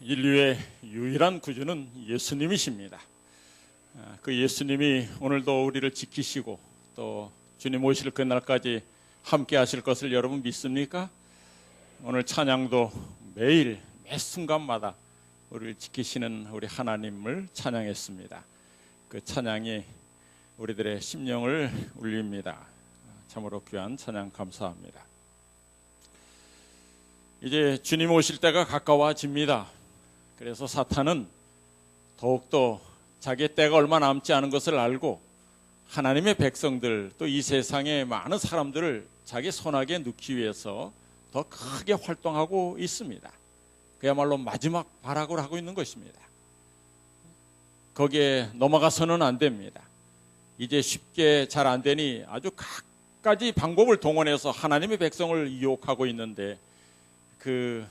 인류의 유일한 구주는 예수님이십니다. 그 예수님이 오늘도 우리를 지키시고 또 주님 오실 그날까지 함께 하실 것을 여러분 믿습니까? 오늘 찬양도 매일 매 순간마다 우리를 지키시는 우리 하나님을 찬양했습니다. 그 찬양이 우리들의 심령을 울립니다. 참으로 귀한 찬양 감사합니다. 이제 주님 오실 때가 가까워집니다. 그래서 사탄은 더욱더 자기의 때가 얼마 남지 않은 것을 알고 하나님의 백성들 또 이 세상의 많은 사람들을 자기 손아귀에 넣기 위해서 더 크게 활동하고 있습니다. 그야말로 마지막 발악을 하고 있는 것입니다. 거기에 넘어가서는 안 됩니다. 이제 쉽게 잘 안 되니 아주 갖가지 방법을 동원해서 하나님의 백성을 유혹하고 있는데 그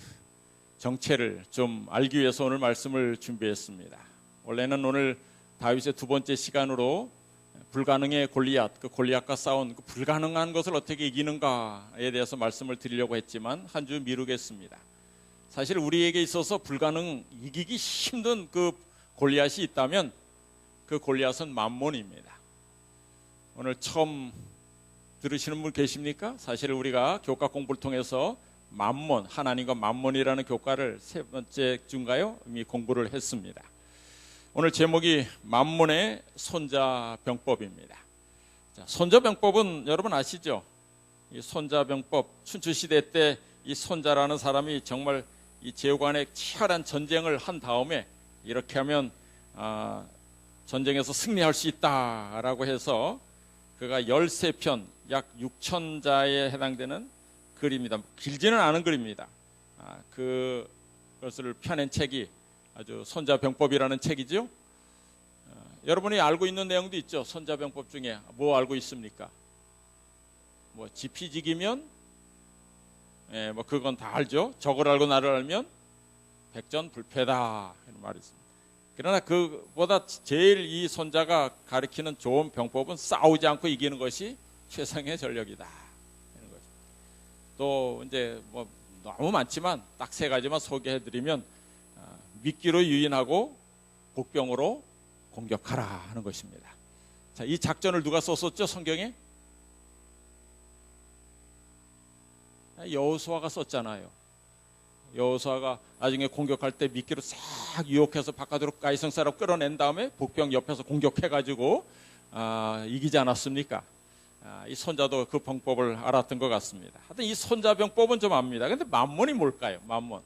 정체를 좀 알기 위해서 오늘 말씀을 준비했습니다. 원래는 오늘 다윗의 두 번째 시간으로 불가능의 골리앗, 그 골리앗과 싸운 그 불가능한 것을 어떻게 이기는가에 대해서 말씀을 드리려고 했지만 한 주 미루겠습니다. 사실 우리에게 있어서 불가능, 이기기 힘든 그 골리앗이 있다면 그 골리앗은 만몬입니다. 오늘 처음 들으시는 분 계십니까? 사실 우리가 교과 공부를 통해서 만몬, 하나님과 만몬이라는 교과를 세 번째 주인가요? 이미 공부를 했습니다. 오늘 제목이 만몬의 손자병법입니다. 자, 손자병법은 여러분 아시죠? 이 손자병법, 춘추시대 때 이 손자라는 사람이 정말 이 제후간에 치열한 전쟁을 한 다음에 이렇게 하면 전쟁에서 승리할 수 있다라고 해서 그가 13편, 약 6,000자에 해당되는 글입니다. 길지는 않은 글입니다. 그것을 펴낸 책이 아주 손자병법이라는 책이죠. 여러분이 알고 있는 내용도 있죠. 손자병법 중에 뭐 알고 있습니까? 뭐 지피지기면 뭐 그건 다 알죠. 적을 알고 나를 알면 백전불패다 이런 말이 있습니다. 그러나 그보다 제일 이 손자가 가리키는 좋은 병법은 싸우지 않고 이기는 것이 최상의 전력이다. 또 이제 뭐 너무 많지만 딱 세 가지만 소개해드리면 미끼로 유인하고 복병으로 공격하라 하는 것입니다. 자, 이 작전을 누가 썼었죠? 성경에? 여호수아가 썼잖아요. 여호수아가 나중에 공격할 때 미끼로 싹 유혹해서 바깥으로 가이성 사람 끌어낸 다음에 복병 옆에서 공격해가지고 이기지 않았습니까? 이 손자도 그 병법을 알았던 것 같습니다. 하여튼 이 손자병법은 좀 압니다. 근데 만몬이 뭘까요? 만몬.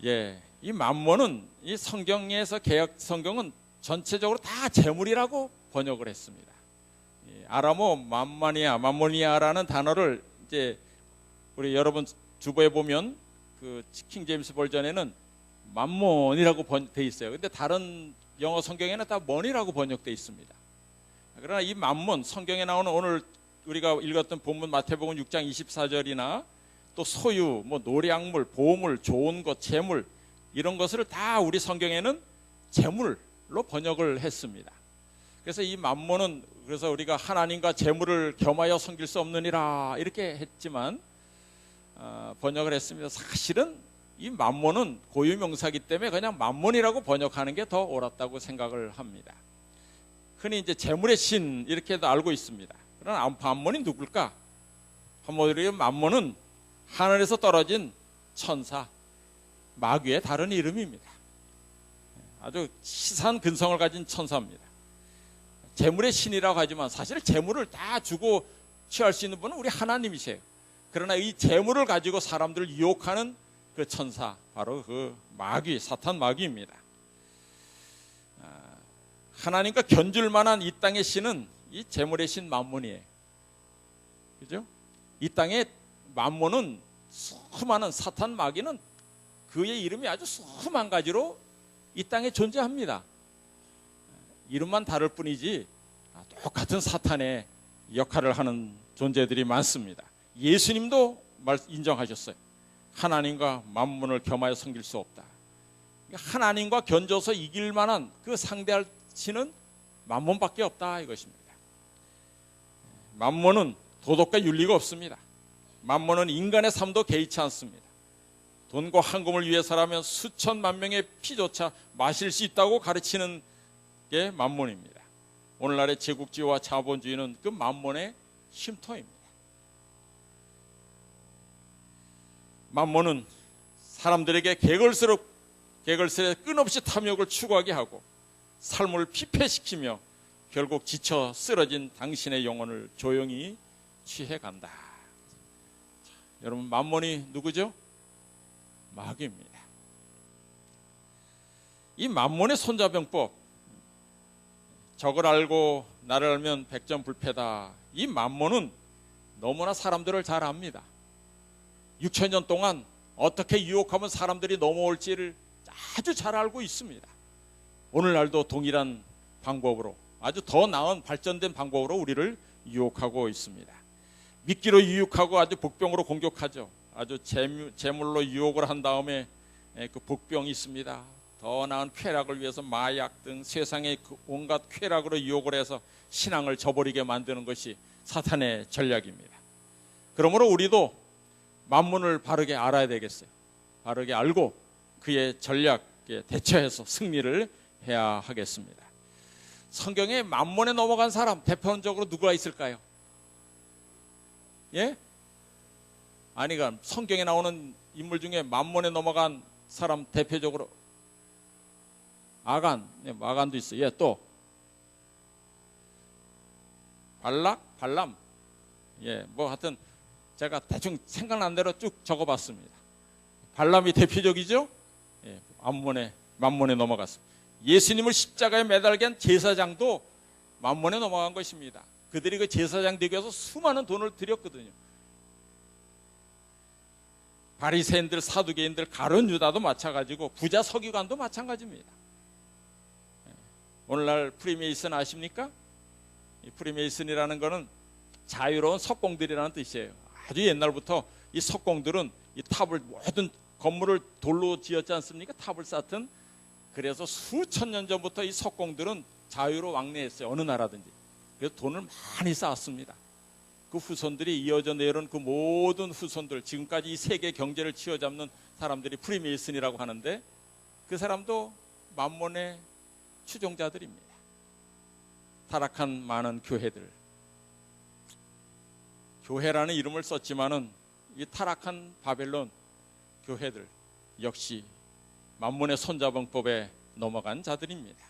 이 만몬은 이 성경에서 개역 성경은 전체적으로 다 재물이라고 번역을 했습니다. 아람어 만모니아라는 단어를 이제 우리 여러분 주보에 보면 그 킹 제임스 버전에는 만몬이라고 돼 있어요. 근데 다른 영어 성경에는 다 money라고 번역되어 있습니다. 그러나 이 만몬, 성경에 나오는 오늘 우리가 읽었던 본문 마태복음 6장 24절이나 또 소유, 뭐 노량물, 보물, 좋은 것, 재물 이런 것을 다 우리 성경에는 재물로 번역을 했습니다. 그래서 이 만몬은 그래서 우리가 하나님과 재물을 겸하여 섬길 수 없느니라 이렇게 했지만 번역을 했습니다. 사실은 이 만몬은 고유명사이기 때문에 그냥 만몬이라고 번역하는 게 더 옳았다고 생각을 합니다. 흔히 이제 재물의 신 이렇게도 알고 있습니다. 그러나 만몬이 누굴까? 한마디로 만몬은 하늘에서 떨어진 천사, 마귀의 다른 이름입니다. 아주 치산 근성을 가진 천사입니다. 재물의 신이라고 하지만 사실 재물을 다 주고 취할 수 있는 분은 우리 하나님이세요. 그러나 이 재물을 가지고 사람들을 유혹하는 그 천사, 바로 그 마귀, 사탄 마귀입니다. 하나님과 견줄 만한 이 땅의 신은 이 재물의 신 만몬이에요. 그죠? 이 땅의 만몬은 수많은 사탄 마귀는 그의 이름이 아주 수만 가지로 이 땅에 존재합니다. 이름만 다를 뿐이지 똑같은 사탄의 역할을 하는 존재들이 많습니다. 예수님도 인정하셨어요. 하나님과 만몬을 겸하여 섬길 수 없다. 하나님과 견줘서 이길 만한 그 상대할 신은 만몬밖에 없다 이것입니다. 만몬은 도덕과 윤리가 없습니다. 만몬은 인간의 삶도 개의치 않습니다. 돈과 황금을 위해서라면 수천만 명의 피조차 마실 수 있다고 가르치는 게 만몬입니다. 오늘날의 제국주의와 자본주의는 그 만몬의 쉼터입니다. 만몬은 사람들에게 개걸스레 끊없이 탐욕을 추구하게 하고 삶을 피폐시키며 결국 지쳐 쓰러진 당신의 영혼을 조용히 취해간다. 자, 여러분, 만몬이 누구죠? 마귀입니다. 이 만몬의 손자병법, 적을 알고 나를 알면 백전불패다. 이 만몬은 너무나 사람들을 잘 압니다. 6,000년 동안 어떻게 유혹하면 사람들이 넘어올지를 아주 잘 알고 있습니다. 오늘날도 동일한 방법으로, 아주 더 나은 발전된 방법으로 우리를 유혹하고 있습니다. 미끼로 유혹하고 아주 복병으로 공격하죠. 아주 재물로 유혹을 한 다음에 그 복병이 있습니다. 더 나은 쾌락을 위해서 마약 등 세상의 그 온갖 쾌락으로 유혹을 해서 신앙을 저버리게 만드는 것이 사탄의 전략입니다. 그러므로 우리도 만몬을 바르게 알아야 되겠어요. 바르게 알고 그의 전략에 대처해서 승리를 해야 하겠습니다. 성경에 만몬에 넘어간 사람 대표적으로 누가 있을까요? 예? 아니, 그러니까 성경에 나오는 인물 중에 만몬에 넘어간 사람 대표적으로 아간도 있어요. 예, 또 발람, 예, 뭐 하여튼 제가 대충 생각난 대로 쭉 적어봤습니다. 발람이 대표적이죠. 예, 만몬에 넘어갔습니다. 예수님을 십자가에 매달게 한 제사장도 만몬에 넘어간 것입니다. 그들이 그 제사장 되기 위해서 수많은 돈을 들였거든요. 바리새인들, 사두개인들, 가룟 유다도 마찬가지고 부자 서기관도 마찬가지입니다. 오늘날 프리메이슨 아십니까? 이 프리메이슨이라는 것은 자유로운 석공들이라는 뜻이에요. 아주 옛날부터 이 석공들은 이 탑을, 모든 건물을 돌로 지었지 않습니까? 탑을 쌓든. 그래서 수천 년 전부터 이 석공들은 자유로 왕래했어요. 어느 나라든지. 그래서 돈을 많이 쌓았습니다. 그 후손들이 이어져 내려온 그 모든 후손들, 지금까지 이 세계 경제를 쥐어잡는 사람들이 프리메이슨이라고 하는데, 그 사람도 만몬의 추종자들입니다. 타락한 많은 교회라는 이름을 썼지만은 이 타락한 바벨론 교회들 역시 만몬의 손자병법에 넘어간 자들입니다.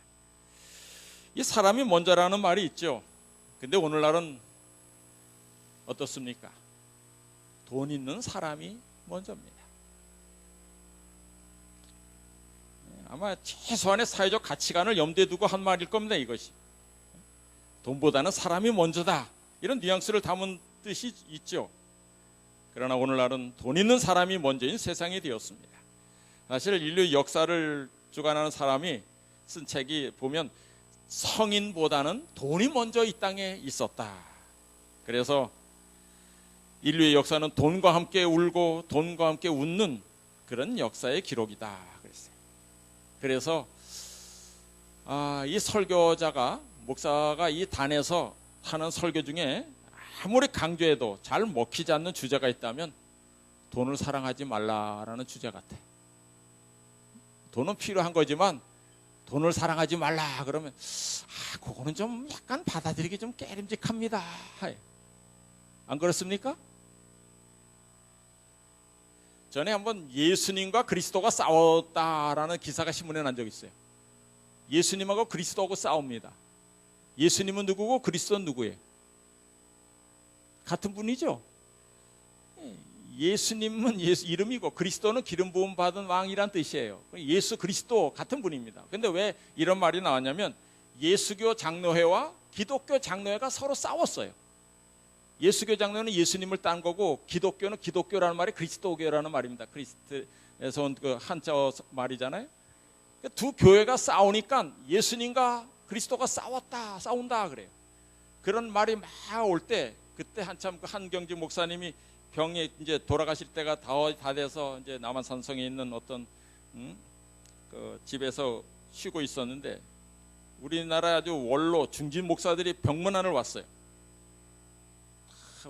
이 사람이 먼저라는 말이 있죠. 근데 오늘날은 어떻습니까? 돈 있는 사람이 먼저입니다. 아마 최소한의 사회적 가치관을 염두에 두고 한 말일 겁니다. 이것이 돈보다는 사람이 먼저다, 이런 뉘앙스를 담은 뜻이 있죠. 그러나 오늘날은 돈 있는 사람이 먼저인 세상이 되었습니다. 사실 인류 역사를 주관하는 사람이 쓴 책이 보면 성인보다는 돈이 먼저 이 땅에 있었다. 그래서 인류의 역사는 돈과 함께 울고 돈과 함께 웃는 그런 역사의 기록이다 그랬어요. 그래서 이 설교자가, 목사가 이 단에서 하는 설교 중에 아무리 강조해도 잘 먹히지 않는 주제가 있다면 돈을 사랑하지 말라라는 주제 같아. 돈은 필요한 거지만 돈을 사랑하지 말라 그러면 그거는 좀 약간 받아들이기 좀 깨림직합니다. 안 그렇습니까? 전에 한번 예수님과 그리스도가 싸웠다라는 기사가 신문에 난 적이 있어요. 예수님하고 그리스도하고 싸웁니다. 예수님은 누구고 그리스도는 누구예요? 같은 분이죠. 예수님은 예수 이름이고 그리스도는 기름 부음 받은 왕이란 뜻이에요. 예수 그리스도 같은 분입니다. 근데 왜 이런 말이 나왔냐면 예수교 장로회와 기독교 장로회가 서로 싸웠어요. 예수교 장로는 예수님을 딴 거고 기독교는 기독교라는 말이 그리스도교라는 말입니다. 그리스트에서 온 그 한자 말이잖아요. 두 교회가 싸우니까 예수님과 그리스도가 싸운다 그래요. 그런 말이 막 올 때 그때 한참 그 한경직 목사님이 병에 이제 돌아가실 때가 다 돼서 이제 남한산성에 있는 어떤 그 집에서 쉬고 있었는데 우리나라 아주 원로 중진 목사들이 병문안을 왔어요.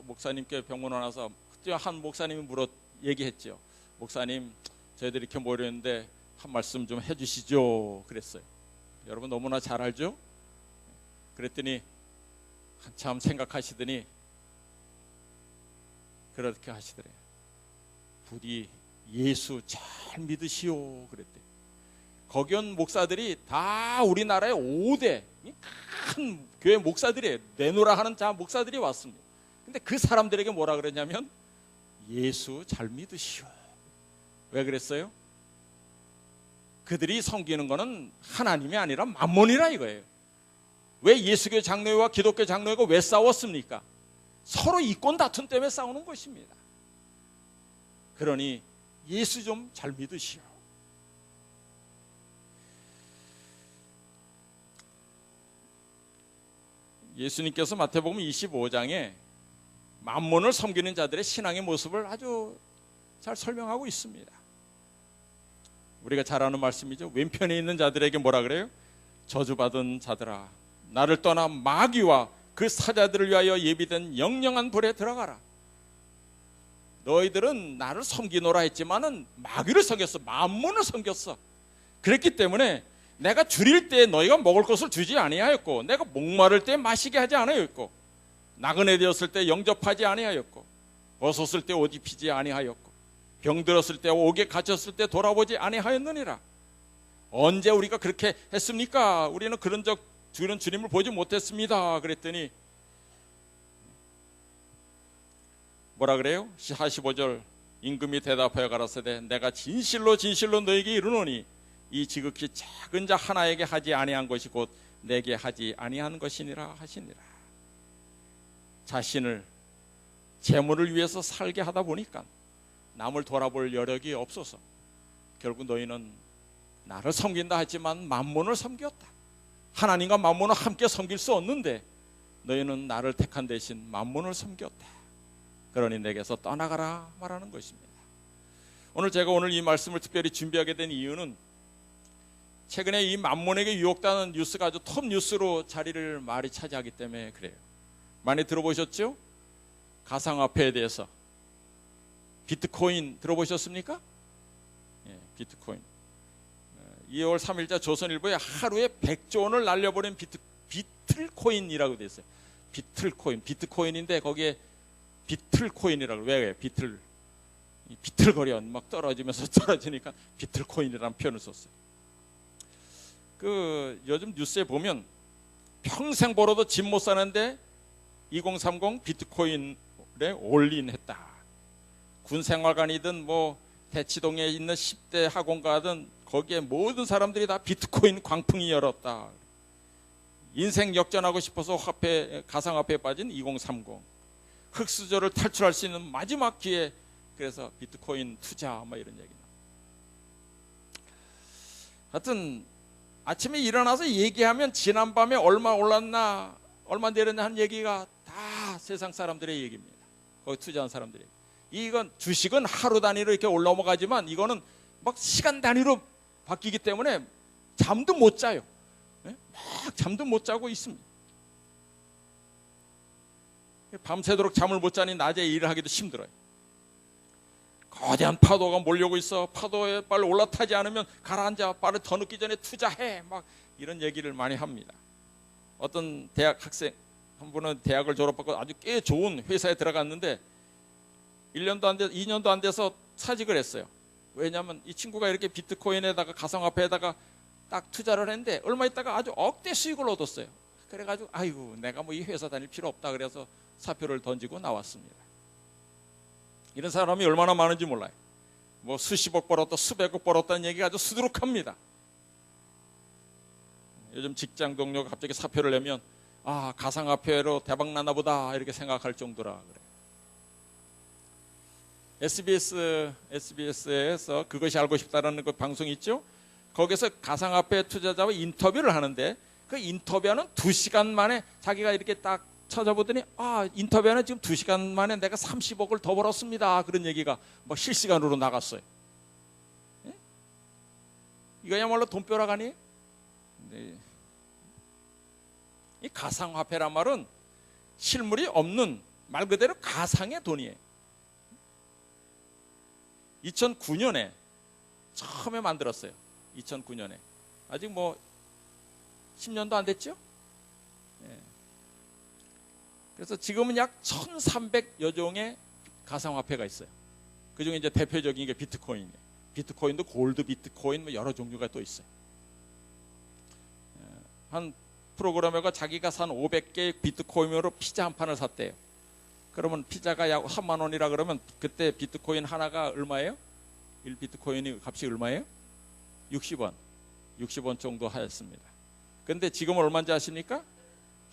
목사님께 병문안 와서 그때 한 목사님이 얘기했죠. 목사님, 저희들이 이렇게 모였는데 한 말씀 좀 해주시죠 그랬어요. 여러분 너무나 잘 알죠? 그랬더니 한참 생각하시더니 그렇게 하시더래요. 부디 예수 잘 믿으시오 그랬대요. 거기 온 목사들이 다 우리나라의 5대 큰 교회 목사들이에요. 내노라 하는 자 목사들이 왔습니다. 근데 그 사람들에게 뭐라 그랬냐면 예수 잘 믿으시오. 왜 그랬어요? 그들이 섬기는 거는 하나님이 아니라 만몬이라 이거예요. 왜 예수교 장로회와 기독교 장로회가 왜 싸웠습니까? 서로 이권 다툼 때문에 싸우는 것입니다. 그러니 예수 좀 잘 믿으시오. 예수님께서 마태복음 25장에 만몬을 섬기는 자들의 신앙의 모습을 아주 잘 설명하고 있습니다. 우리가 잘 아는 말씀이죠. 왼편에 있는 자들에게 뭐라 그래요? 저주받은 자들아, 나를 떠나 마귀와 그 사자들을 위하여 예비된 영영한 불에 들어가라. 너희들은 나를 섬기노라 했지만은 마귀를 섬겼어. 만몬을 섬겼어. 그랬기 때문에 내가 줄일 때 너희가 먹을 것을 주지 아니하였고, 내가 목마를 때 마시게 하지 아니하였고, 나그네 되었을 때 영접하지 아니하였고, 벗었을 때 옷 입히지 아니하였고, 병들었을 때 옥에 갇혔을 때 돌아보지 아니하였느니라. 언제 우리가 그렇게 했습니까? 우리는 그런 주님을 보지 못했습니다. 그랬더니 뭐라 그래요? 45절 임금이 대답하여 가라사대 내가 진실로 진실로 너에게 이르노니 이 지극히 작은 자 하나에게 하지 아니한 것이 곧 내게 하지 아니한 것이니라 하시니라. 자신을 재물을 위해서 살게 하다 보니까 남을 돌아볼 여력이 없어서 결국 너희는 나를 섬긴다 하지만 만몬을 섬겼다. 하나님과 만몬을 함께 섬길 수 없는데 너희는 나를 택한 대신 만몬을 섬겼다. 그러니 내게서 떠나가라 말하는 것입니다. 제가 오늘 이 말씀을 특별히 준비하게 된 이유는 최근에 이 만몬에게 유혹당하는 뉴스가 아주 톱 뉴스로 자리를 많이 차지하기 때문에 그래요. 많이 들어보셨죠? 가상화폐에 대해서. 비트코인 들어보셨습니까? 예, 비트코인. 2월 3일자 조선일보에 하루에 100조 원을 날려버린 비틀코인이라고 돼 있어요. 비트코인인데 거기에 비틀코인이라고. 왜 비틀거려 막 떨어지면서 떨어지니까 비틀코인이라는 표현을 썼어요. 요즘 뉴스에 보면 평생 벌어도 집 못 사는데 2030 비트코인에 올인했다. 군생활관이든 뭐 대치동에 있는 10대 학원가든 거기에 모든 사람들이 다 비트코인 광풍이 열었다. 인생 역전하고 싶어서 가상화폐에 빠진 2030 흑수저를 탈출할 수 있는 마지막 기회. 그래서 비트코인 투자 뭐 이런 얘기. 하여튼 아침에 일어나서 얘기하면 지난밤에 얼마 올랐나 얼마 내렸나 하는 얘기가 다 세상 사람들의 얘기입니다. 거기 투자한 사람들이. 이건 주식은 하루 단위로 이렇게 올라오가지만 이거는 막 시간 단위로 바뀌기 때문에 잠도 못 자요. 막 잠도 못 자고 있습니다. 밤새도록 잠을 못 자니 낮에 일을 하기도 힘들어요. 거대한 파도가 몰려오고 있어. 파도에 빨리 올라타지 않으면 가라앉아. 빨리 더 늦기 전에 투자해. 막 이런 얘기를 많이 합니다. 어떤 대학 학생 한 분은 대학을 졸업하고 아주 꽤 좋은 회사에 들어갔는데 1년도 안 돼서 2년도 안 돼서 사직을 했어요. 왜냐하면 이 친구가 이렇게 비트코인에다가 가상화폐에다가 딱 투자를 했는데 얼마 있다가 아주 억대 수익을 얻었어요. 그래가지고 아이고 내가 뭐 이 회사 다닐 필요 없다 그래서 사표를 던지고 나왔습니다. 이런 사람이 얼마나 많은지 몰라요. 뭐 수십억 벌었다 수백억 벌었다는 얘기가 아주 수두룩합니다. 요즘 직장 동료가 갑자기 사표를 내면 가상화폐로 대박 나나 보다 이렇게 생각할 정도라 그래요. SBS에서 그것이 알고 싶다라는 그 방송이 있죠. 거기서 가상화폐 투자자와 인터뷰를 하는데 그 인터뷰하는 2시간 만에 자기가 이렇게 딱 찾아보더니 인터뷰하는 지금 2시간 만에 내가 30억을 더 벌었습니다. 그런 얘기가 막 실시간으로 나갔어요. 예? 이거야말로 돈벼락 아니에요? 네. 이 가상화폐란 말은 실물이 없는 말 그대로 가상의 돈이에요. 2009년에 처음에 만들었어요. 2009년에. 아직 뭐 10년도 안 됐죠? 예. 그래서 지금은 약 1,300여 종의 가상화폐가 있어요. 그중에 이제 대표적인 게 비트코인이에요. 비트코인도 골드 비트코인 뭐 여러 종류가 또 있어요. 한 프로그래머가 자기가 산 500개의 비트코인으로 피자 한 판을 샀대요. 그러면 피자가 약 3만 원이라 그러면 그때 비트코인 하나가 얼마예요? 1비트코인이 값이 얼마예요? 60원. 60원 정도 하였습니다. 근데 지금 얼마인지 아십니까?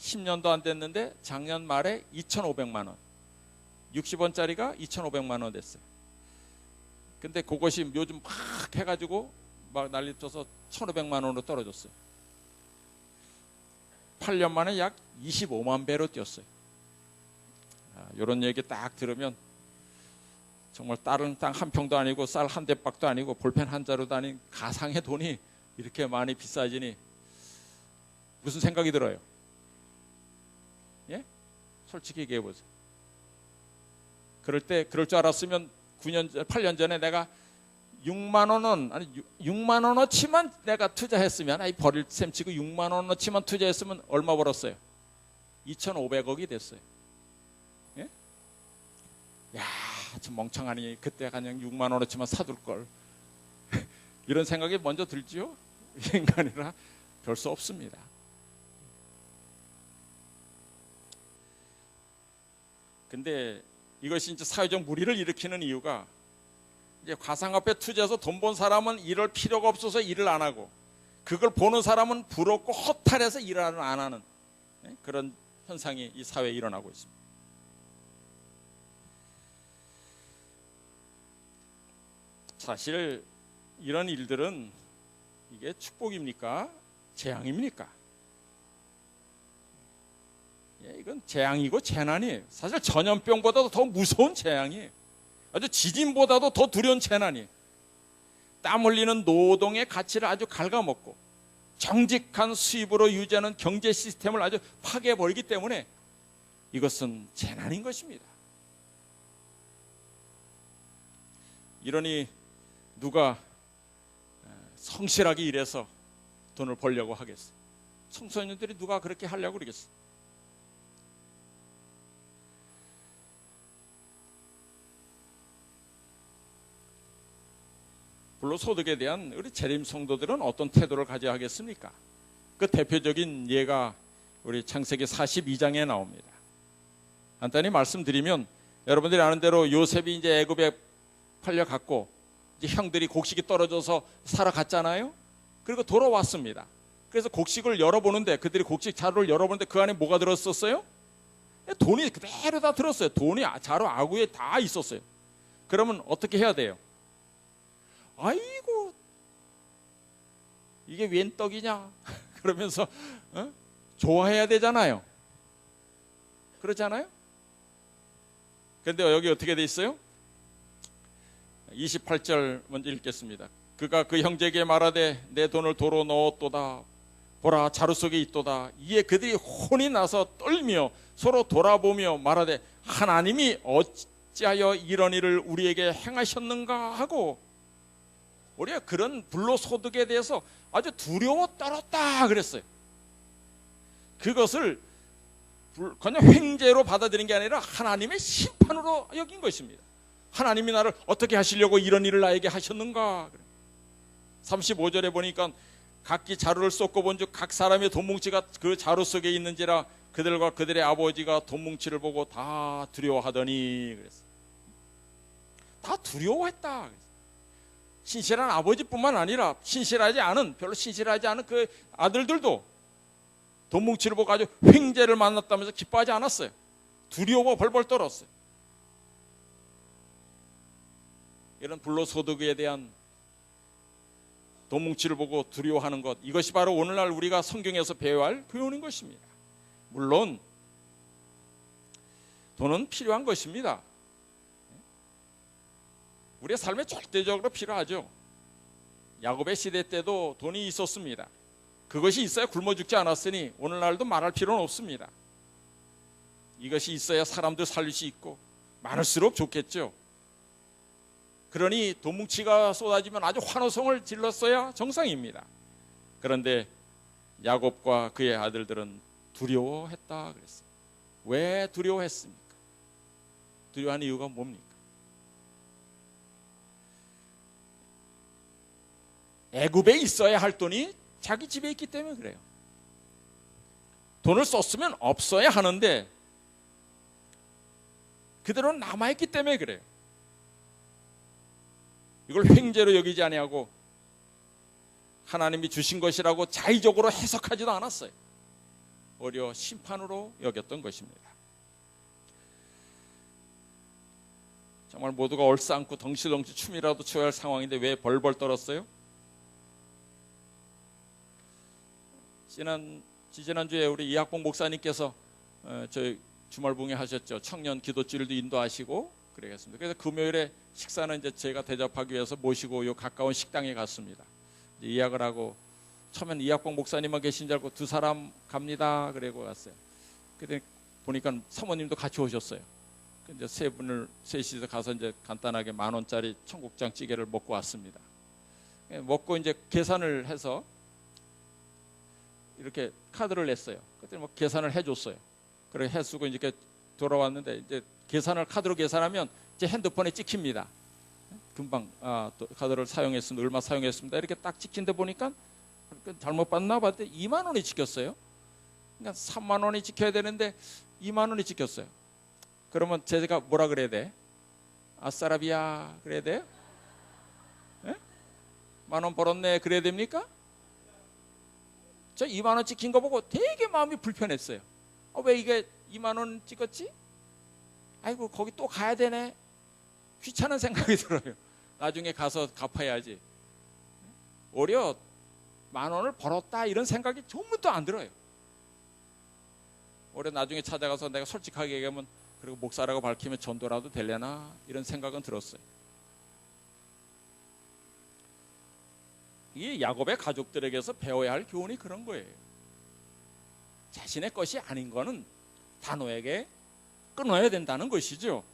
10년도 안 됐는데 작년 말에 2,500만 원. 60원짜리가 2,500만 원 됐어요. 근데 그것이 요즘 막 해가지고 막 난리쳐서 1,500만 원으로 떨어졌어요. 8년 만에 약 25만 배로 뛰었어요. 이런 얘기 딱 들으면 정말 다른 땅 한 평도 아니고 쌀 한 대박도 아니고 볼펜 한 자루도 아닌 가상의 돈이 이렇게 많이 비싸지니 무슨 생각이 들어요? 예? 솔직히 얘기해 보세요. 그럴 줄 알았으면 8년 전에 내가 6만 원은 아니 6만 원어치만 내가 투자했으면 아이 버릴 셈 치고 6만 원어치만 투자했으면 얼마 벌었어요? 2,500억이 됐어요. 예? 야, 참 멍청하니 그때 그냥 6만 원어치만 사둘 걸. 이런 생각이 먼저 들지요? 인간이라 별 수 없습니다. 근데 이것이 이제 사회적 무리를 일으키는 이유가 이제 가상화폐 투자해서 돈 번 사람은 이럴 필요가 없어서 일을 안 하고 그걸 보는 사람은 부럽고 허탈해서 일을 안 하는 그런 현상이 이 사회에 일어나고 있습니다. 사실 이런 일들은 이게 축복입니까? 재앙입니까? 이건 재앙이고 재난이에요. 사실 전염병보다도 더 무서운 재앙이에요. 아주 지진보다도 더 두려운 재난이에요. 땀 흘리는 노동의 가치를 아주 갉아먹고 정직한 수입으로 유지하는 경제 시스템을 아주 파괴해버리기 때문에 이것은 재난인 것입니다. 이러니 누가 성실하게 일해서 돈을 벌려고 하겠어요? 청소년들이 누가 그렇게 하려고 그러겠어요? 불로소득에 대한 우리 재림 성도들은 어떤 태도를 가져야 하겠습니까? 그 대표적인 예가 우리 창세기 42장에 나옵니다. 간단히 말씀드리면 여러분들이 아는 대로 요셉이 이제 애굽에 팔려갔고 이제 형들이 곡식이 떨어져서 살아갔잖아요. 그리고 돌아왔습니다. 그래서 곡식을 열어보는데 그들이 곡식 자루를 열어보는데 그 안에 뭐가 들었었어요? 돈이 그대로 다 들었어요. 돈이 자루 아구에 다 있었어요. 그러면 어떻게 해야 돼요? 아이고 이게 웬 떡이냐 그러면서 좋아해야 되잖아요. 그렇잖아요. 그런데 여기 어떻게 돼 있어요? 28절 먼저 읽겠습니다. 그가 그 형제에게 말하되 내 돈을 도로 넣었도다. 보라 자루 속에 있도다. 이에 그들이 혼이 나서 떨며 서로 돌아보며 말하되 하나님이 어찌하여 이런 일을 우리에게 행하셨는가 하고 우리가 그런 불로소득에 대해서 아주 두려워 떨었다 그랬어요. 그것을 그냥 횡재로 받아들인 게 아니라 하나님의 심판으로 여긴 것입니다. 하나님이 나를 어떻게 하시려고 이런 일을 나에게 하셨는가. 35절에 보니까 각기 자루를 쏟고 본즉 각 사람의 돈뭉치가 그 자루 속에 있는지라 그들과 그들의 아버지가 돈뭉치를 보고 다 두려워하더니 그랬어요. 다 두려워했다 그랬어요. 신실한 아버지뿐만 아니라 별로 신실하지 않은 그 아들들도 돈뭉치를 보고 아주 횡재를 만났다면서 기뻐하지 않았어요. 두려워 벌벌 떨었어요. 이런 불로소득에 대한 돈뭉치를 보고 두려워하는 것, 이것이 바로 오늘날 우리가 성경에서 배워야 할 교훈인 것입니다. 물론 돈은 필요한 것입니다. 우리의 삶에 절대적으로 필요하죠. 야곱의 시대 때도 돈이 있었습니다. 그것이 있어야 굶어 죽지 않았으니 오늘날도 말할 필요는 없습니다. 이것이 있어야 사람들 살릴 수 있고 많을수록 좋겠죠. 그러니 돈뭉치가 쏟아지면 아주 환호성을 질렀어야 정상입니다. 그런데 야곱과 그의 아들들은 두려워했다 그랬어요. 왜 두려워했습니까? 두려워한 이유가 뭡니까? 애굽에 있어야 할 돈이 자기 집에 있기 때문에 그래요. 돈을 썼으면 없어야 하는데 그대로 남아있기 때문에 그래요. 이걸 횡재로 여기지 아니하고 하나님이 주신 것이라고 자의적으로 해석하지도 않았어요. 오히려 심판으로 여겼던 것입니다. 정말 모두가 얼싸안고 덩실덩실 춤이라도 춰야 할 상황인데 왜 벌벌 떨었어요? 지난주에 우리 이학봉 목사님께서 저희 주말붕에 하셨죠. 청년 기도질도 인도하시고 그러겠습니다. 그래서 금요일에 식사는 이제 제가 대접하기 위해서 모시고 요 가까운 식당에 갔습니다. 예약을 하고 처음엔 이학봉 목사님만 계신 줄 알고 두 사람 갑니다. 그러고 갔어요. 근데 보니까 사모님도 같이 오셨어요. 이제 셋이서 가서 이제 간단하게 10,000원짜리 청국장 찌개를 먹고 왔습니다. 먹고 이제 계산을 해서 이렇게 카드를 냈어요. 그때 뭐 계산을 해줬어요. 그래 해쓰고 이렇게 돌아왔는데 이제 계산을 카드로 계산하면 이제 핸드폰에 찍힙니다. 금방 또 카드를 사용했습니다. 얼마 사용했습니다. 이렇게 딱 찍힌데 보니까 잘못 봤나 봤더니 2만 원이 찍혔어요. 그러니까 3만 원이 찍혀야 되는데 2만 원이 찍혔어요. 그러면 제가 뭐라 그래야 돼? 아싸라비아 그래야 돼요? 10,000원 벌었네 그래야 됩니까? 저 2만 원 찍힌 거 보고 되게 마음이 불편했어요. 왜 이게 2만 원 찍었지? 아이고 거기 또 가야 되네. 귀찮은 생각이 들어요. 나중에 가서 갚아야지. 오히려 10,000원을 벌었다 이런 생각이 전부터 안 들어요. 오히려 나중에 찾아가서 내가 솔직하게 얘기하면 그리고 목사라고 밝히면 전도라도 되려나 이런 생각은 들었어요. 이 야곱의 가족들에게서 배워야 할 교훈이 그런 거예요. 자신의 것이 아닌 거는 단호하게 끊어야 된다는 것이죠.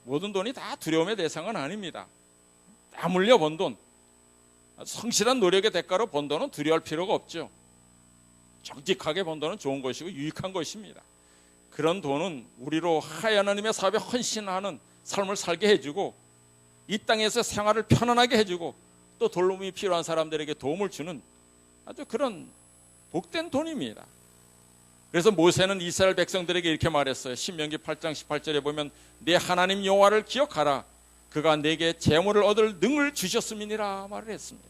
모든 돈이 다 두려움의 대상은 아닙니다. 땀 흘려 번 돈, 성실한 노력의 대가로 번 돈은 두려워할 필요가 없죠. 정직하게 번 돈은 좋은 것이고 유익한 것입니다. 그런 돈은 우리로 하나님의 사업에 헌신하는 삶을 살게 해주고 이 땅에서 생활을 편안하게 해주고 또 돌봄이 필요한 사람들에게 도움을 주는 아주 그런 복된 돈입니다. 그래서 모세는 이스라엘 백성들에게 이렇게 말했어요. 신명기 8장 18절에 보면 내 하나님 여호와를 기억하라. 그가 내게 재물을 얻을 능을 주셨음이니라 말을 했습니다.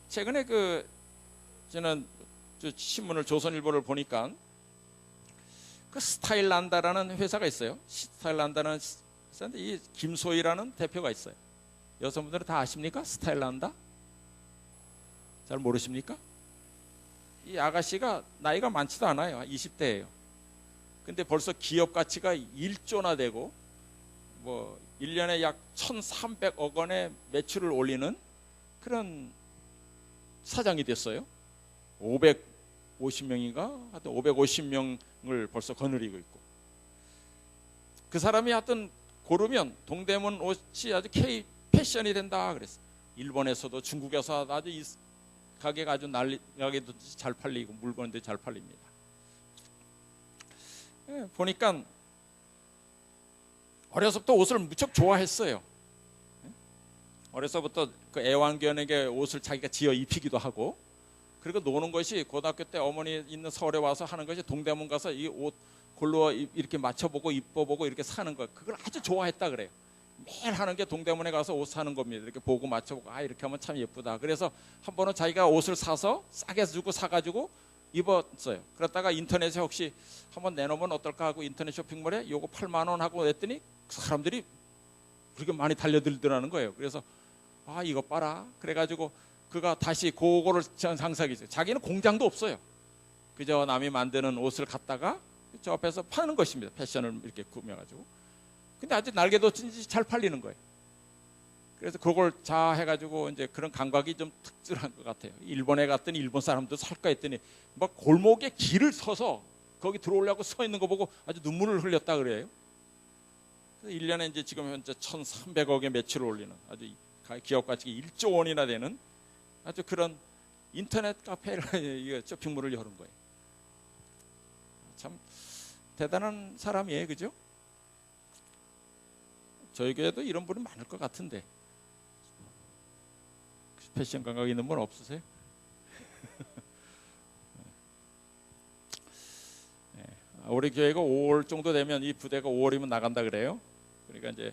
최근에 저는 신문을 조선일보를 보니까 그 스타일란다라는 회사가 있어요. 스타일란다는 회사인데 이 김소희라는 대표가 있어요. 여성분들은 다 아십니까? 스타일란다? 잘 모르십니까? 이 아가씨가 나이가 많지도 않아요. 20대예요. 근데 벌써 기업 가치가 1조나 되고 뭐 1년에 약 1,300억 원의 매출을 올리는 그런 사장이 됐어요. 550명인가? 하여튼 550명을 벌써 거느리고 있고. 그 사람이 하여튼 고르면 동대문 옷이 아주 K 패션이 된다 그랬어요. 일본에서도 중국에서 아주 이 가게가 아주 난리나게도 잘 팔리고 물건도 잘 팔립니다. 보니까 어려서부터 옷을 무척 좋아했어요. 어려서부터 그 애완견에게 옷을 자기가 지어 입히기도 하고 그리고 노는 것이 고등학교 때 어머니 있는 서울에 와서 하는 것이 동대문 가서 이 옷 골로 이렇게 맞춰보고 입어보고 이렇게 사는 거 그걸 아주 좋아했다 그래요. 매일 하는 게 동대문에 가서 옷 사는 겁니다. 이렇게 보고 맞춰보고 이렇게 하면 참 예쁘다. 그래서 한 번은 자기가 옷을 사서 싸게 주고 사가지고 입었어요. 그러다가 인터넷에 혹시 한번 내놓으면 어떨까 하고 인터넷 쇼핑몰에 요거 8만 원 하고 냈더니 사람들이 그렇게 많이 달려들더라는 거예요. 그래서 이거 봐라. 그래가지고 그가 다시 그거를 장사하기 시작해요. 자기는 공장도 없어요. 그저 남이 만드는 옷을 갖다가 저 앞에서 파는 것입니다. 패션을 이렇게 꾸며가지고. 근데 아주 날개도 잘 팔리는 거예요. 그래서 그걸 자 해가지고 이제 그런 감각이 좀 특별한 것 같아요. 일본에 갔더니 일본 사람도 살까 했더니 막 골목에 길을 서서 거기 들어오려고 서 있는 거 보고 아주 눈물을 흘렸다 그래요. 1년에 이제 지금 현재 1,300억의 매출을 올리는 아주 기업 가치가 1조 원이나 되는 아주 그런 인터넷 카페를 쇼핑몰을 열은 거예요. 참 대단한 사람이에요, 그죠? 저희 교회도 이런 분이 많을 것 같은데 패션 감각 있는 분 없으세요? 우리 교회가 5월 정도 되면 이 부대가 5월이면 나간다 그래요. 그러니까 이제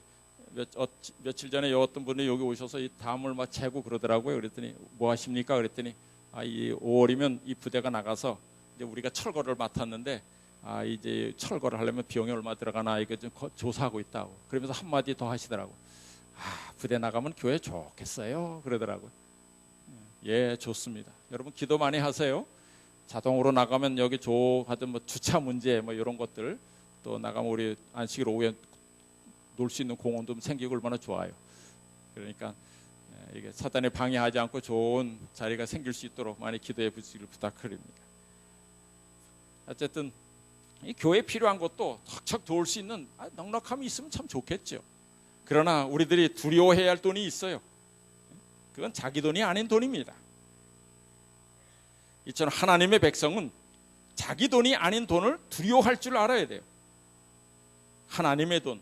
며칠 전에 어떤 분이 여기 오셔서 이 담을 막 재고 그러더라고요. 그랬더니 뭐 하십니까? 그랬더니 이 5월이면 이 부대가 나가서 이제 우리가 철거를 맡았는데 이제 철거를 하려면 비용이 얼마 들어가나 이거 좀 조사하고 있다고. 그러면서 한마디 더 하시더라고. 부대 나가면 교회 좋겠어요. 그러더라고요. 예, 좋습니다. 여러분 기도 많이 하세요. 자동으로 나가면 여기 하든 뭐 주차 문제 뭐 이런 것들 또 나가면 우리 안식일 오후에 놀 수 있는 공원도 생기고 얼마나 좋아요. 그러니까 이게 사단이 방해하지 않고 좋은 자리가 생길 수 있도록 많이 기도해 주시길 부탁드립니다. 어쨌든 이 교회에 필요한 것도 척척 도울 수 있는 넉넉함이 있으면 참 좋겠죠. 그러나 우리들이 두려워해야 할 돈이 있어요. 그건 자기 돈이 아닌 돈입니다. 이처럼 하나님의 백성은 자기 돈이 아닌 돈을 두려워할 줄 알아야 돼요. 하나님의 돈,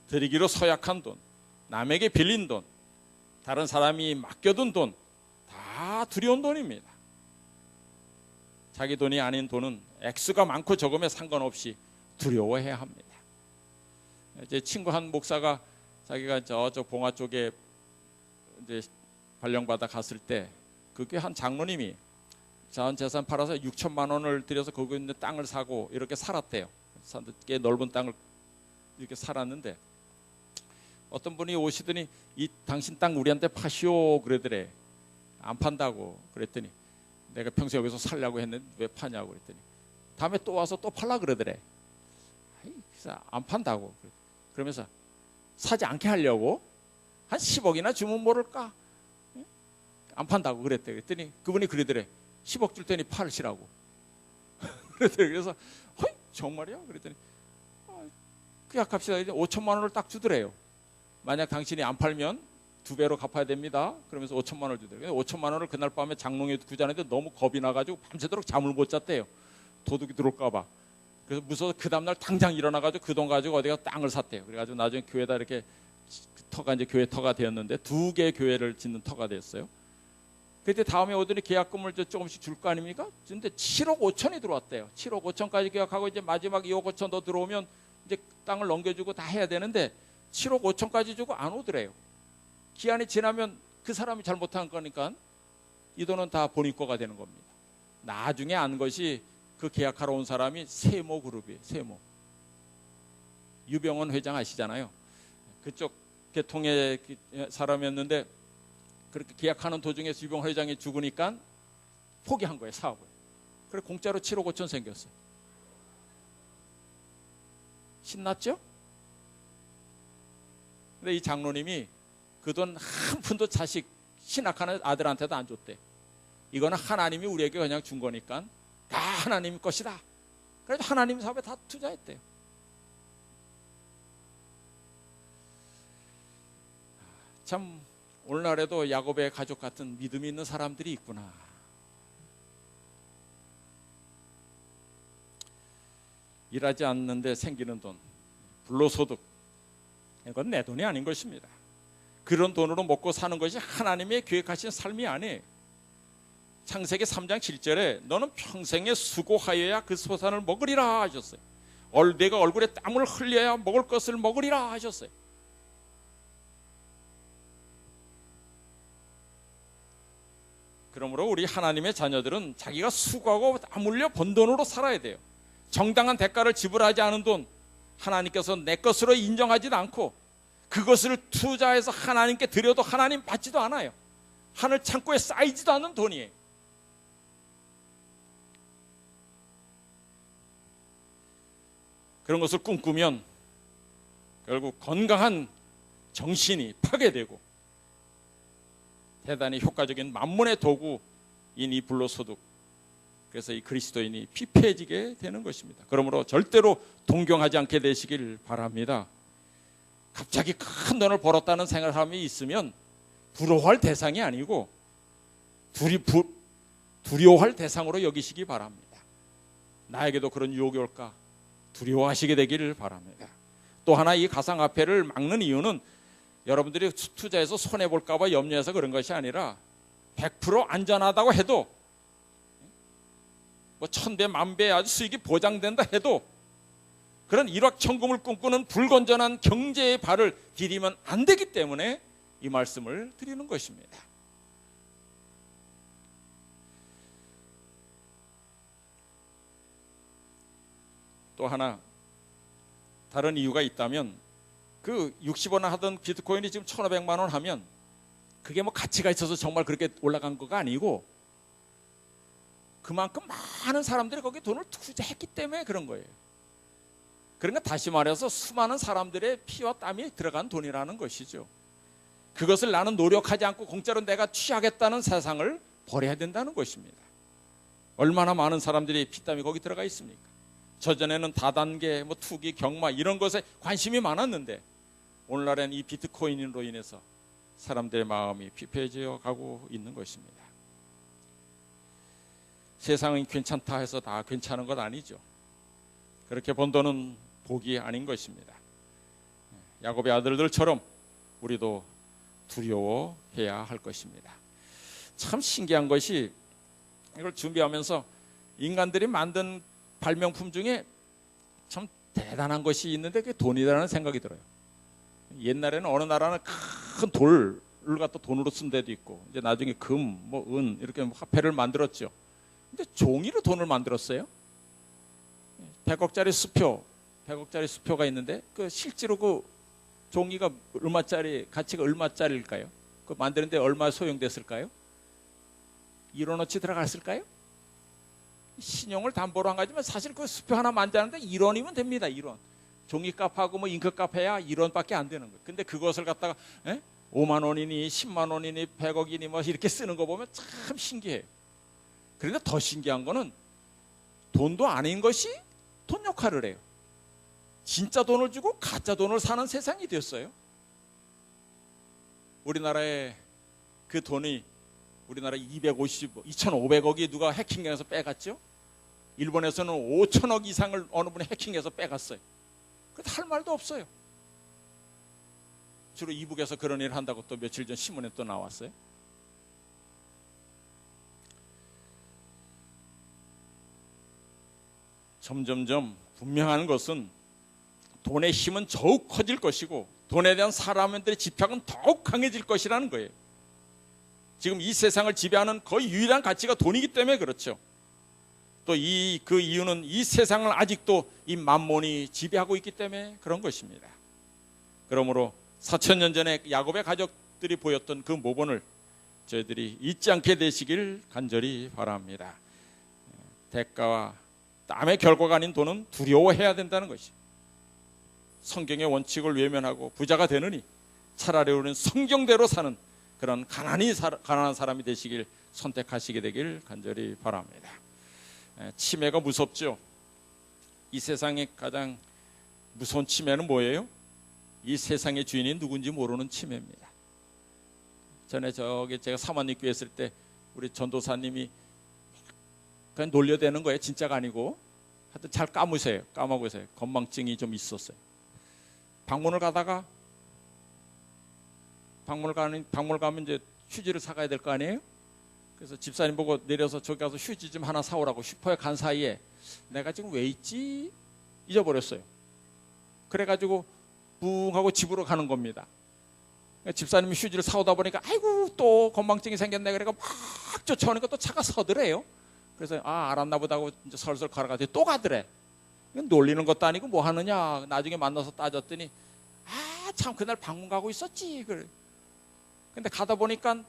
드리기로 서약한 돈, 남에게 빌린 돈, 다른 사람이 맡겨둔 돈, 다 두려운 돈입니다. 자기 돈이 아닌 돈은 액수가 많고 적음에 상관없이 두려워해야 합니다. 제 친구 한 목사가 자기가 저쪽 봉화 쪽에 이제 발령받아 갔을 때 그게 한 장로님이 자원 재산 팔아서 6천만 원을 들여서 거기 있는 땅을 사고 이렇게 살았대요. 꽤 넓은 땅을 이렇게 살았는데 어떤 분이 오시더니 이 당신 땅 우리한테 파시오 그러더래. 안 판다고 그랬더니 내가 평소에 여기서 살려고 했는데 왜 파냐고 그랬더니 다음에 또 와서 또 팔라 그러더래. 그래서 안 판다고. 그러면서 사지 않게 하려고 한 10억이나 주면 모를까? 안 판다고 그랬대. 그랬더니 그분이 그러더래. 10억 줄 테니 팔으시라고. 그랬더니 그래서 정말이야? 그랬더니 계약합시다. 5천만 원을 딱 주더래요. 만약 당신이 안 팔면 2배로 갚아야 됩니다. 그러면서 5천만 원을 주더래요. 5천만 원을 그날 밤에 장롱에 구자는데 너무 겁이 나가지고 밤새도록 잠을 못 잤대요. 도둑이 들어올까 봐. 그래서 무서워서 그 다음날 당장 일어나가지고 그 돈 가지고 어디가 땅을 샀대요. 그래가지고 나중에 교회에다 이렇게 터가 이제 교회 터가 되었는데 2개의 교회를 짓는 터가 됐어요. 그때 다음에 오더니 계약금을 조금씩 줄 거 아닙니까? 근데 7억 5천이 들어왔대요. 7억 5천까지 계약하고 이제 마지막 2억 5천 더 들어오면 이제 땅을 넘겨주고 다 해야 되는데 7억 5천까지 주고 안 오더래요. 기한이 지나면 그 사람이 잘못한 거니까 이 돈은 다 본인 거가 되는 겁니다. 나중에 안 것이 그 계약하러 온 사람이 세모 그룹이에요. 세모. 유병원 회장 아시잖아요. 그쪽 계통의 사람이었는데 그렇게 계약하는 도중에 유병원 회장이 죽으니까 포기한 거예요. 사업을. 그래서 공짜로 7억 5천 생겼어요. 신났죠? 근데 이 장로님이 그 돈 한 푼도 자식 신학하는 아들한테도 안 줬대. 이거는 하나님이 우리에게 그냥 준 거니까 다 하나님 것이다. 그래서 하나님 사업에 다 투자했대요. 참 오늘날에도 야곱의 가족 같은 믿음이 있는 사람들이 있구나. 일하지 않는데 생기는 돈, 불로소득, 이건 내 돈이 아닌 것입니다. 그런 돈으로 먹고 사는 것이 하나님의 계획하신 삶이 아니에요. 창세기 3장 7절에 너는 평생에 수고하여야 그 소산을 먹으리라 하셨어요. 내가 얼굴에 땀을 흘려야 먹을 것을 먹으리라 하셨어요. 그러므로 우리 하나님의 자녀들은 자기가 수고하고 땀 흘려 번 돈으로 살아야 돼요. 정당한 대가를 지불하지 않은 돈, 하나님께서 내 것으로 인정하지도 않고 그것을 투자해서 하나님께 드려도 하나님 받지도 않아요. 하늘 창고에 쌓이지도 않는 돈이에요. 그런 것을 꿈꾸면 결국 건강한 정신이 파괴되고 대단히 효과적인 만문의 도구인 이 불로소득, 그래서 이 그리스도인이 피폐해지게 되는 것입니다. 그러므로 절대로 동경하지 않게 되시길 바랍니다. 갑자기 큰 돈을 벌었다는 생각함이 있으면 부러워할 대상이 아니고 두려워할 대상으로 여기시기 바랍니다. 나에게도 그런 유혹이 올까 두려워하시게 되기를 바랍니다. 또 하나 이 가상화폐를 막는 이유는 여러분들이 투자해서 손해볼까 봐 염려해서 그런 것이 아니라 100% 안전하다고 해도 뭐 1000배 만배 아주 수익이 보장된다 해도 그런 일확천금을 꿈꾸는 불건전한 경제의 발을 디디면 안 되기 때문에 이 말씀을 드리는 것입니다. 또 하나 다른 이유가 있다면 그 60원 하던 비트코인이 지금 1,500만 원 하면 그게 뭐 가치가 있어서 정말 그렇게 올라간 거가 아니고 그만큼 많은 사람들이 거기에 돈을 투자했기 때문에 그런 거예요. 그러니까 다시 말해서 수많은 사람들의 피와 땀이 들어간 돈이라는 것이죠. 그것을 나는 노력하지 않고 공짜로 내가 취하겠다는 세상을 버려야 된다는 것입니다. 얼마나 많은 사람들이 피땀이 거기 들어가 있습니까? 저전에는 다단계, 뭐 투기, 경마 이런 것에 관심이 많았는데 오늘날엔 이 비트코인으로 인해서 사람들의 마음이 피폐해져 가고 있는 것입니다. 세상은 괜찮다 해서 다 괜찮은 것 아니죠. 그렇게 번 돈은 복이 아닌 것입니다. 야곱의 아들들처럼 우리도 두려워해야 할 것입니다. 참 신기한 것이 이걸 준비하면서 인간들이 만든 발명품 중에 참 대단한 것이 있는데 그게 돈이라는 생각이 들어요. 옛날에는 어느 나라는 큰 돌을 갖다 돈으로 쓴 데도 있고 이제 나중에 금, 뭐 은 이렇게 화폐를 만들었죠. 근데 종이로 돈을 만들었어요. 100억짜리 수표가 있는데 그 실제로 그 종이가 얼마짜리 가치가 얼마짜리일까요? 그 만드는데 얼마 소용됐을까요? 1원어치 들어갔을까요? 신용을 담보로 한 가지만 사실 그 수표 하나 만드는데 1원이면 됩니다. 1원. 종이값하고 뭐 잉크값 해야 1원밖에 안 되는 거예요. 근데 그것을 갖다가 5만 원이니 10만 원이니 100억이니 뭐 이렇게 쓰는 거 보면 참 신기해요. 그런데 더 신기한 거는 돈도 아닌 것이 돈 역할을 해요. 진짜 돈을 주고 가짜 돈을 사는 세상이 됐어요. 우리나라의 그 돈이 우리나라 2,500억이 누가 해킹해서 빼갔죠? 일본에서는 5천억 이상을 어느 분이 해킹해서 빼갔어요. 그래도 할 말도 없어요. 주로 이북에서 그런 일을 한다고 또 며칠 전 신문에 또 나왔어요. 점점점 분명한 것은 돈의 힘은 더욱 커질 것이고 돈에 대한 사람들의 집착은 더욱 강해질 것이라는 거예요. 지금 이 세상을 지배하는 거의 유일한 가치가 돈이기 때문에 그렇죠. 또 그 이유는 이 세상을 아직도 이 만몬이 지배하고 있기 때문에 그런 것입니다. 그러므로 4,000년 전에 야곱의 가족들이 보였던 그 모본을 저희들이 잊지 않게 되시길 간절히 바랍니다. 대가와 땀의 결과가 아닌 돈은 두려워해야 된다는 것이 성경의 원칙을 외면하고 부자가 되느니 차라리 우리는 성경대로 사는 그런 가난한 사람이 되시길 선택하시게 되길 간절히 바랍니다. 치매가 무섭죠. 이 세상에 가장 무서운 치매는 뭐예요? 이 세상의 주인이 누군지 모르는 치매입니다. 전에 제가 사모님교회 있을 때 우리 전도사님이 그냥 놀려대는 거예요. 진짜가 아니고 하여튼 잘 까먹으세요. 건망증이 좀 있었어요. 방문을 가다가 방문을 가면 이제 휴지를 사가야 될 거 아니에요? 그래서 집사님 보고 내려서 저기 가서 휴지 좀 하나 사오라고 슈퍼에 간 사이에 내가 지금 왜 있지? 잊어버렸어요. 그래가지고 붕 하고 집으로 가는 겁니다. 집사님이 휴지를 사오다 보니까 아이고 또 건망증이 생겼네. 그래가 막 쫓아오니까 또 차가 서더래요. 그래서 알았나 보다 하고 이제 설설 걸어가더니 또 가더래. 놀리는 것도 아니고 뭐 하느냐. 나중에 만나서 따졌더니 참 그날 방문 가고 있었지. 그래. 근데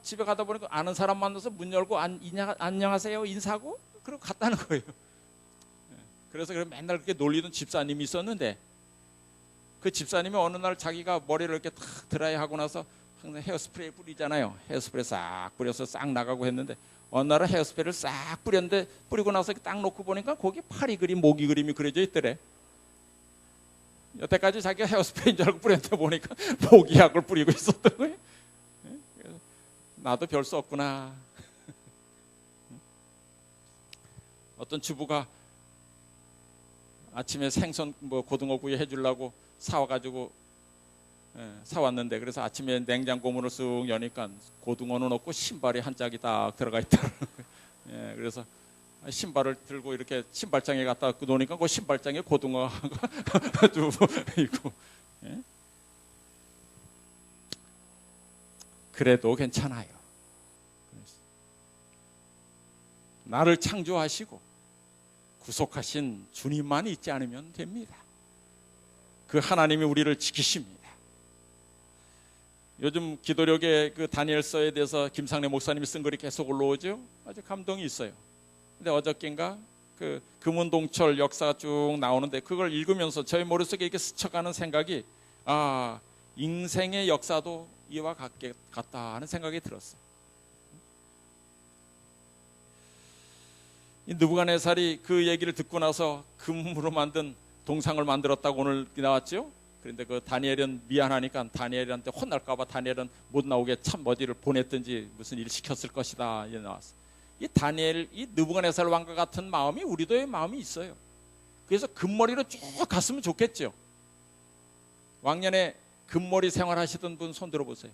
집에 가다 보니까 아는 사람 만나서 문 열고 안녕하세요 인사하고 그리고 갔다는 거예요. 그래서 맨날 그렇게 놀리던 집사님이 있었는데 그 집사님이 어느 날 자기가 머리를 이렇게 탁 드라이하고 나서 항상 헤어스프레이 뿌리잖아요. 헤어스프레이 싹 뿌려서 싹 나가고 했는데 어느 날은 헤어스프레이를 싹 뿌렸는데 뿌리고 나서 딱 놓고 보니까 거기 파리 그림, 모기 그림이 그려져 있더래. 여태까지 자기가 헤어스프레이인 줄 알고 뿌렸는데 보니까 모기약을 뿌리고 있었던 거예요. 나도 별 수 없구나. 어떤 주부가 아침에 생선 고등어구이 해주려고 사와가지고 사왔는데, 그래서 아침에 냉장고 문을 쑥 여니까 고등어는 없고 신발이 한 짝이 딱 들어가 있더라고요. 그래서 신발을 들고 이렇게 신발장에 갖다 놓으니까 그 신발장에 고등어가 쭉 있고. 그래도 괜찮아요. 나를 창조하시고 구속하신 주님만 있지 않으면 됩니다. 그 하나님이 우리를 지키십니다. 요즘 기도력의 그 다니엘서에 대해서 김상래 목사님이 쓴 글이 계속 올라오죠. 아주 감동이 있어요. 근데 어저께인가 그 금운동철 역사가 쭉 나오는데, 그걸 읽으면서 저희 머릿속에 이렇게 스쳐가는 생각이, 인생의 역사도 이와 같다 하는 생각이 들었어요. 이 느부갓네살이 그 얘기를 듣고 나서 금으로 만든 동상을 만들었다고 오늘 나왔죠. 그런데 그 다니엘은 미안하니까 다니엘한테 혼날까봐 다니엘은 못 나오게 참 어디를 보냈든지 무슨 일을 시켰을 것이다 이제 나왔어. 이 다니엘, 이 느부갓네살 왕과 같은 마음이 우리도의 마음이 있어요. 그래서 금머리로 쭉 갔으면 좋겠죠. 왕년에 금머리 생활하시던 분 손 들어보세요.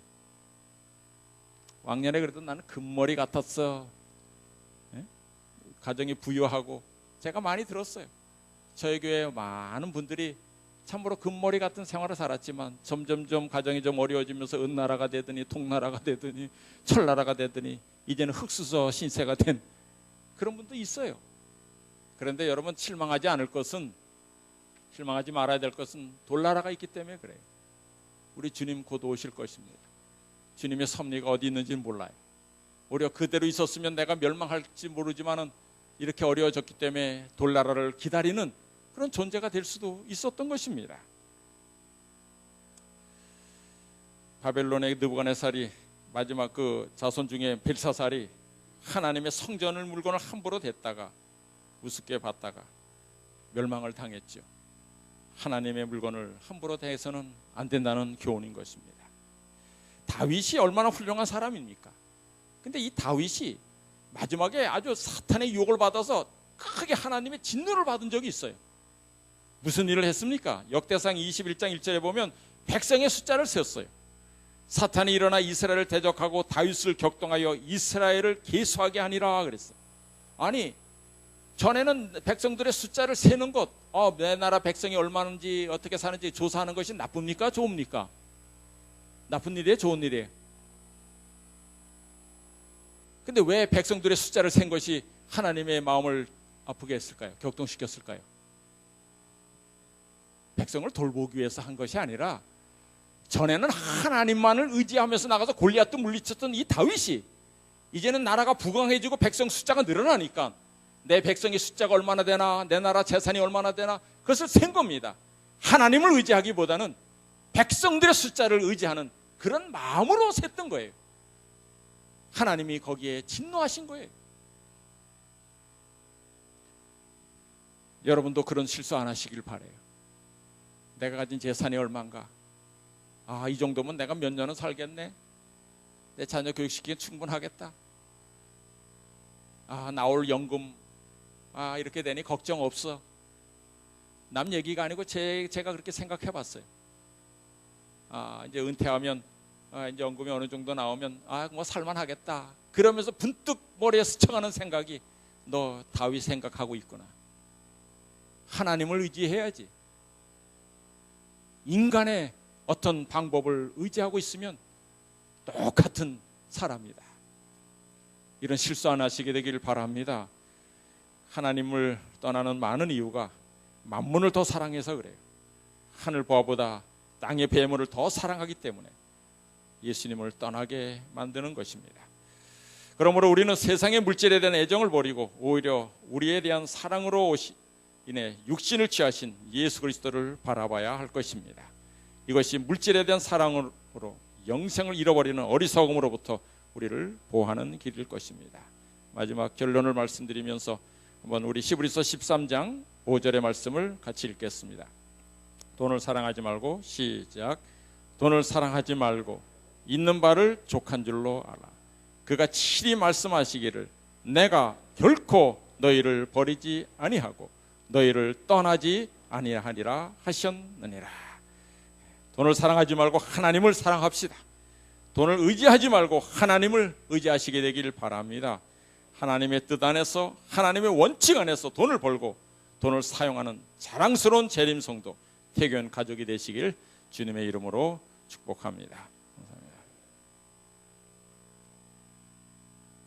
왕년에 그래도 나는 금머리 같았어. 가정이 부유하고. 제가 많이 들었어요. 저희 교회 많은 분들이 참으로 금머리 같은 생활을 살았지만 점점점 가정이 좀 어려워지면서 은나라가 되더니 통나라가 되더니 철나라가 되더니 이제는 흙수저 신세가 된 그런 분도 있어요. 그런데 여러분, 실망하지 말아야 될 것은 돌나라가 있기 때문에 그래요. 우리 주님 곧 오실 것입니다. 주님의 섭리가 어디 있는지는 몰라요. 오히려 그대로 있었으면 내가 멸망할지 모르지만은 이렇게 어려워졌기 때문에 돌나라를 기다리는 그런 존재가 될 수도 있었던 것입니다. 바벨론의 느부갓네살이 마지막 그 자손 중에 벨사살이 하나님의 성전을 물건을 함부로 댔다가 우습게 봤다가 멸망을 당했죠. 하나님의 물건을 함부로 대해서는 안 된다는 교훈인 것입니다. 다윗이 얼마나 훌륭한 사람입니까? 근데 이 다윗이 마지막에 아주 사탄의 유혹을 받아서 크게 하나님의 진노를 받은 적이 있어요. 무슨 일을 했습니까? 역대상 21장 1절에 보면 백성의 숫자를 세었어요. 사탄이 일어나 이스라엘을 대적하고 다윗을 격동하여 이스라엘을 계수하게 하니라 그랬어요. 아니, 전에는 백성들의 숫자를 세는 것, 내 나라 백성이 얼마는지 어떻게 사는지 조사하는 것이 나쁩니까? 좋습니까? 나쁜 일이에요? 좋은 일이에요? 근데 왜 백성들의 숫자를 센 것이 하나님의 마음을 아프게 했을까요? 격동시켰을까요? 백성을 돌보기 위해서 한 것이 아니라 전에는 하나님만을 의지하면서 나가서 골리앗도 물리쳤던 이 다윗이 이제는 나라가 부강해지고 백성 숫자가 늘어나니까 내 백성의 숫자가 얼마나 되나, 내 나라 재산이 얼마나 되나, 그것을 센 겁니다. 하나님을 의지하기보다는 백성들의 숫자를 의지하는 그런 마음으로 셌던 거예요. 하나님이 거기에 진노하신 거예요. 여러분도 그런 실수 안 하시길 바라요. 내가 가진 재산이 얼마인가? 이 정도면 내가 몇 년은 살겠네. 내 자녀 교육시키기엔 충분하겠다. 나올 연금 이렇게 되니 걱정 없어. 남 얘기가 아니고 제가 그렇게 생각해 봤어요. 이제 은퇴하면 이제 연금이 어느 정도 나오면 뭐 살만하겠다. 그러면서 분뜩 머리에 스쳐가는 생각이, 너 다윗 생각하고 있구나. 하나님을 의지해야지. 인간의 어떤 방법을 의지하고 있으면 똑같은 사람이다. 이런 실수 안 하시게 되길 바랍니다. 하나님을 떠나는 많은 이유가 만문을 더 사랑해서 그래요. 하늘 보아보다 땅의 배물을 더 사랑하기 때문에 예수님을 떠나게 만드는 것입니다. 그러므로 우리는 세상의 물질에 대한 애정을 버리고 오히려 우리에 대한 사랑으로 인해 육신을 취하신 예수 그리스도를 바라봐야 할 것입니다. 이것이 물질에 대한 사랑으로 영생을 잃어버리는 어리석음으로부터 우리를 보호하는 길일 것입니다. 마지막 결론을 말씀드리면서 한번 우리 히브리서 13장 5절의 말씀을 같이 읽겠습니다. 돈을 사랑하지 말고, 시작. 돈을 사랑하지 말고 있는 바를 족한 줄로 알아. 그가 칠히 말씀하시기를 내가 결코 너희를 버리지 아니하고 너희를 떠나지 아니하리라 하셨느니라. 돈을 사랑하지 말고 하나님을 사랑합시다. 돈을 의지하지 말고 하나님을 의지하시게 되길 바랍니다. 하나님의 뜻 안에서, 하나님의 원칙 안에서 돈을 벌고 돈을 사용하는 자랑스러운 재림성도 태교원 가족이 되시길 주님의 이름으로 축복합니다.